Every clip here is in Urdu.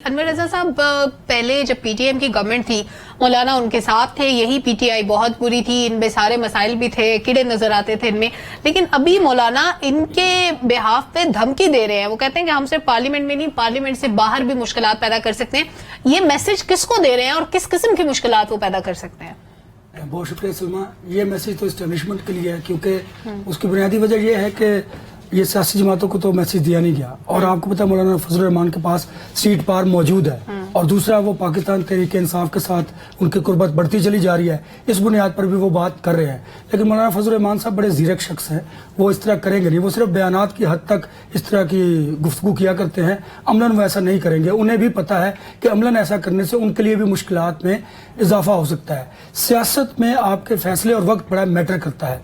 انور رضا صاحب، پہلے جب پی ٹی ایم کی گورنمنٹ تھی مولانا ان کے ساتھ تھے، یہی پی ٹی آئی بہت بری تھی، ان میں سارے مسائل بھی تھے، کیڑے نظر آتے تھے ان میں، لیکن ابھی مولانا ان کے بہاف پہ دھمکی دے رہے ہیں. وہ کہتے ہیں کہ ہم صرف پارلیمنٹ میں نہیں، پارلیمنٹ سے باہر بھی مشکلات پیدا کر سکتے ہیں. یہ میسج کس کو دے رہے ہیں اور کس قسم کی مشکلات وہ پیدا کر سکتے ہیں؟ بہت شکریہ سلما. یہ میسج تو اسٹیبلشمنٹ کے لیے ہے، کیونکہ اس کی بنیادی وجہ یہ ہے کہ یہ سیاسی جماعتوں کو تو میسج دیا نہیں گیا، اور آپ کو پتا مولانا فضل الرحمان کے پاس سیٹ پار موجود ہے، اور دوسرا وہ پاکستان تحریک انصاف کے ساتھ ان کی قربت بڑھتی چلی جا رہی ہے، اس بنیاد پر بھی وہ بات کر رہے ہیں. لیکن مولانا فضل الرحمان صاحب بڑے زیرک شخص ہیں، وہ اس طرح کریں گے نہیں. وہ صرف بیانات کی حد تک اس طرح کی گفتگو کیا کرتے ہیں، عملاً وہ ایسا نہیں کریں گے. انہیں بھی پتا ہے کہ عملاً ایسا کرنے سے ان کے لیے بھی مشکلات میں اضافہ ہو سکتا ہے. سیاست میں آپ کے فیصلے اور وقت بڑا میٹر کرتا ہے.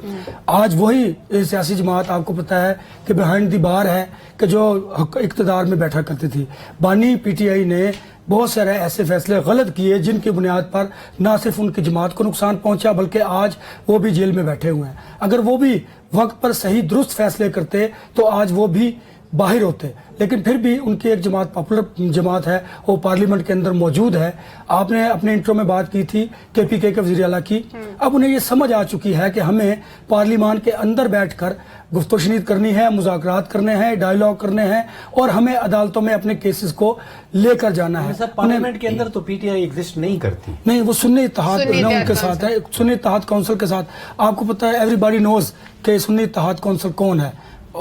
آج وہی سیاسی جماعت آپ کو پتا ہے کہ بہائنڈ دی بار ہے کہ جو اقتدار میں بیٹھا کرتی تھی. بانی پی ٹی آئی نے بہت سارے ایسے فیصلے غلط کیے جن کی بنیاد پر نہ صرف ان کی جماعت کو نقصان پہنچا بلکہ آج وہ بھی جیل میں بیٹھے ہوئے ہیں. اگر وہ بھی وقت پر صحیح درست فیصلے کرتے تو آج وہ بھی باہر ہوتے. لیکن پھر بھی ان کی ایک جماعت پاپولر جماعت ہے، وہ پارلیمنٹ کے اندر موجود ہے. آپ نے اپنے انٹرو میں بات کی تھی کے پی کے وزیر اعلیٰ کی. اب انہیں یہ سمجھ آ چکی ہے کہ ہمیں پارلیمان کے اندر بیٹھ کر گفت و شنید کرنی ہے، مذاکرات کرنے ہیں، ڈائیلاگ کرنے ہیں، اور ہمیں عدالتوں میں اپنے کیسز کو لے کر جانا ہے. پارلیمنٹ کے اندر تو پی ٹی آئی ایگزسٹ نہیں کرتی. نہیں، وہ سنی اتحاد ان کے ساتھ ہے، سنی اتحاد کونسل کے ساتھ. آپ کو پتا ہے ایوری باڈی نوز کہ سنی اتحاد کونسل کون ہے.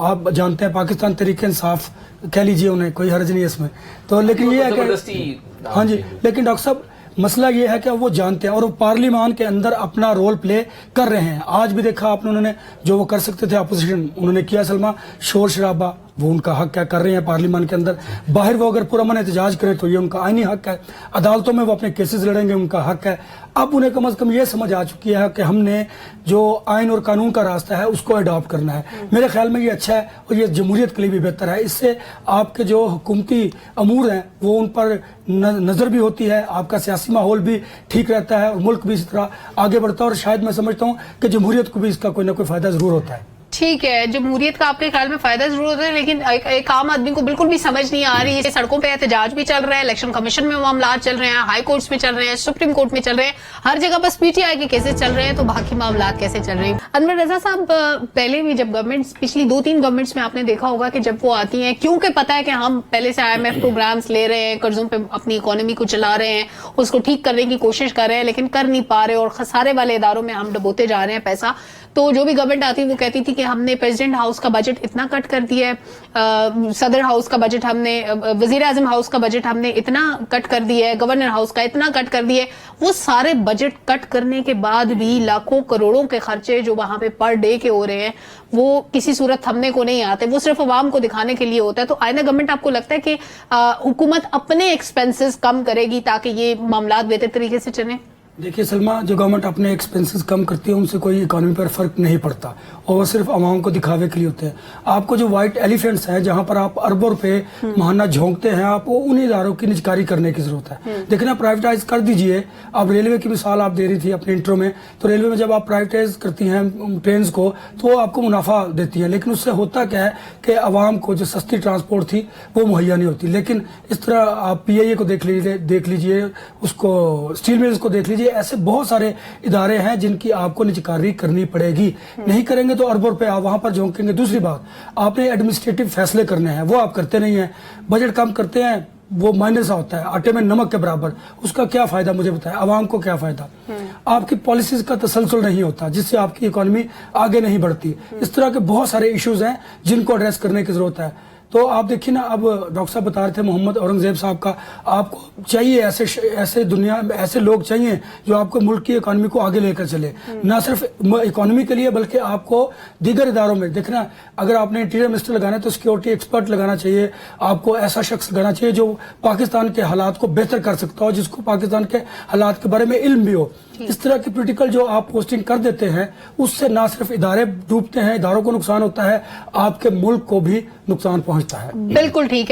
آپ جانتے ہیں پاکستان تحریک انصاف کہہ لیجئے انہیں، کوئی حرج نہیں ہے اس میں. تو لیکن یہ ہے کہ ہاں جی، لیکن ڈاکٹر صاحب مسئلہ یہ ہے کہ وہ جانتے ہیں اور وہ پارلیمان کے اندر اپنا رول پلے کر رہے ہیں. آج بھی دیکھا آپ نے، انہوں نے جو وہ کر سکتے تھے اپوزیشن انہوں نے کیا. سلما، شور شرابہ وہ ان کا حق کیا کر رہے ہیں پارلیمان کے اندر. باہر وہ اگر پرامن احتجاج کریں تو یہ ان کا آئینی حق ہے. عدالتوں میں وہ اپنے کیسز لڑیں گے، ان کا حق ہے. اب انہیں کم از کم یہ سمجھ آ چکی ہے کہ ہم نے جو آئین اور قانون کا راستہ ہے اس کو اڈاپٹ کرنا ہے. میرے خیال میں یہ اچھا ہے اور یہ جمہوریت کے لیے بھی بہتر ہے. اس سے آپ کے جو حکومتی امور ہیں وہ ان پر نظر بھی ہوتی ہے، آپ کا سیاسی ماحول بھی ٹھیک رہتا ہے، اور ملک بھی اس طرح آگے بڑھتا ہے. اور شاید میں سمجھتا ہوں کہ جمہوریت کو بھی اس کا کوئی نہ کوئی فائدہ ضرور ہوتا ہے. ٹھیک ہے، جمہوریت کا آپ کے خیال میں فائدہ ضرور ہوتا ہے، لیکن ایک عام آدمی کو بالکل بھی سمجھ نہیں آ رہی ہے. سڑکوں پہ احتجاج بھی چل رہا ہے، الیکشن کمیشن میں معاملات چل رہے ہیں، ہائی کورٹس میں چل رہے ہیں، سپریم کورٹ میں چل رہے ہیں، ہر جگہ بس پی ٹی آئی کے کیسز چل رہے ہیں، تو باقی معاملات کیسے چل رہے ہیں؟ انور رضا صاحب، پہلے بھی جب گورنمنٹس پچھلی 2-3 گورنمنٹس میں آپ نے دیکھا ہوگا کہ جب وہ آتی ہیں، کیونکہ پتا ہے کہ ہم پہلے سے آئی ایم ایف پروگرامز لے رہے ہیں، قرضوں پہ اپنی اکانومی کو چلا رہے ہیں، اس کو ٹھیک کرنے کی کوشش کر رہے ہیں، لیکن کر نہیں پا رہے اور خسارے والے اداروں میں ہم ڈبوتے جا رہے ہیں پیسہ. تو جو بھی گورنمنٹ آتی وہ کہتی تھی کہ ہم نے پریزیڈنٹ ہاؤس کا بجٹ اتنا کٹ کر دیا ہے، صدر ہاؤس کا بجٹ ہم نے، وزیر اعظم ہاؤس کا بجٹ ہم نے اتنا کٹ کر دیا ہے، گورنر ہاؤس کا اتنا کٹ کر دیا ہے. وہ سارے بجٹ کٹ کرنے کے بعد بھی لاکھوں کروڑوں کے خرچے جو وہاں پہ پر ڈے کے ہو رہے ہیں وہ کسی صورت تھمنے کو نہیں آتے، وہ صرف عوام کو دکھانے کے لیے ہوتا ہے. تو آئندہ گورنمنٹ آپ کو لگتا ہے کہ حکومت اپنے ایکسپنسز کم کرے گی تاکہ یہ معاملات بہتر طریقے سے چلیں؟ دیکھیے سلما، جو گورنمنٹ اپنے ایکسپنسز کم کرتی ہے ان سے کوئی اکانومی پر فرق نہیں پڑتا، اور وہ صرف عوام کو دکھاوے کے لیے ہوتے ہیں. آپ کو جو وائٹ ایلیفینٹس ہیں جہاں پر آپ اربوں روپے ماہانہ جھونکتے ہیں، آپ کو انہی اداروں کی نجکاری کرنے کی ضرورت ہے. دیکھنا، پرائیویٹائز کر دیجئے. آپ ریلوے کی مثال آپ دے رہی تھی اپنے انٹرو میں، تو ریلوے میں جب آپ پرائیویٹائز کرتی ہیں ٹرینز کو تو وہ آپ کو منافع دیتی ہیں، لیکن اس سے ہوتا کیا ہے کہ عوام کو جو سستی ٹرانسپورٹ تھی وہ مہیا نہیں ہوتی. لیکن اس طرح آپ پی آئی اے کو دیکھ لیجئے، اس کو اسٹیل ملز کو دیکھ لیجئے. ایسے بہت سارے ادارے ہیں جن کی آپ کو نجکاری کرنی پڑے گی. نہیں کریں گے تو اربوں روپے آپ وہاں پر جھونکیں گے. دوسری بات، آپ نے ایڈمنسٹریٹو فیصلے کرنے ہیں، وہ آپ کرتے نہیں ہیں. بجٹ کم کرتے ہیں، وہ مائنر سا ہوتا ہے، آٹے میں نمک کے برابر. اس کا کیا فائدہ مجھے بتائیں، عوام کو کیا فائدہ؟ آپ کی پالیسیز کا تسلسل نہیں ہوتا جس سے آپ کی اکانومی آگے نہیں بڑھتی. اس طرح کے بہت سارے ایشوز ہیں جن کو ایڈریس کرنے کی ضرورت ہے. تو آپ دیکھیے نا، اب ڈاکٹر صاحب بتا رہے تھے محمد اورنگزیب صاحب کا، آپ کو چاہیے ایسے لوگ چاہیے جو آپ کو ملک کی اکانومی کو آگے لے کر چلے. نہ صرف اکانومی کے لیے بلکہ آپ کو دیگر اداروں میں دیکھنا، اگر آپ نے انٹیریئر منسٹر لگانا ہے تو سیکیورٹی ایکسپرٹ لگانا چاہیے. آپ کو ایسا شخص لگانا چاہیے جو پاکستان کے حالات کو بہتر کر سکتا ہو، جس کو پاکستان کے حالات کے بارے میں علم بھی ہو. اس طرح کی پولیٹیکل جو آپ پوسٹنگ کر دیتے ہیں اس سے نہ صرف ادارے ڈوبتے ہیں، اداروں کو نقصان ہوتا ہے، آپ کے ملک کو بھی نقصان پہنچتا ہے. بالکل ٹھیک ہے.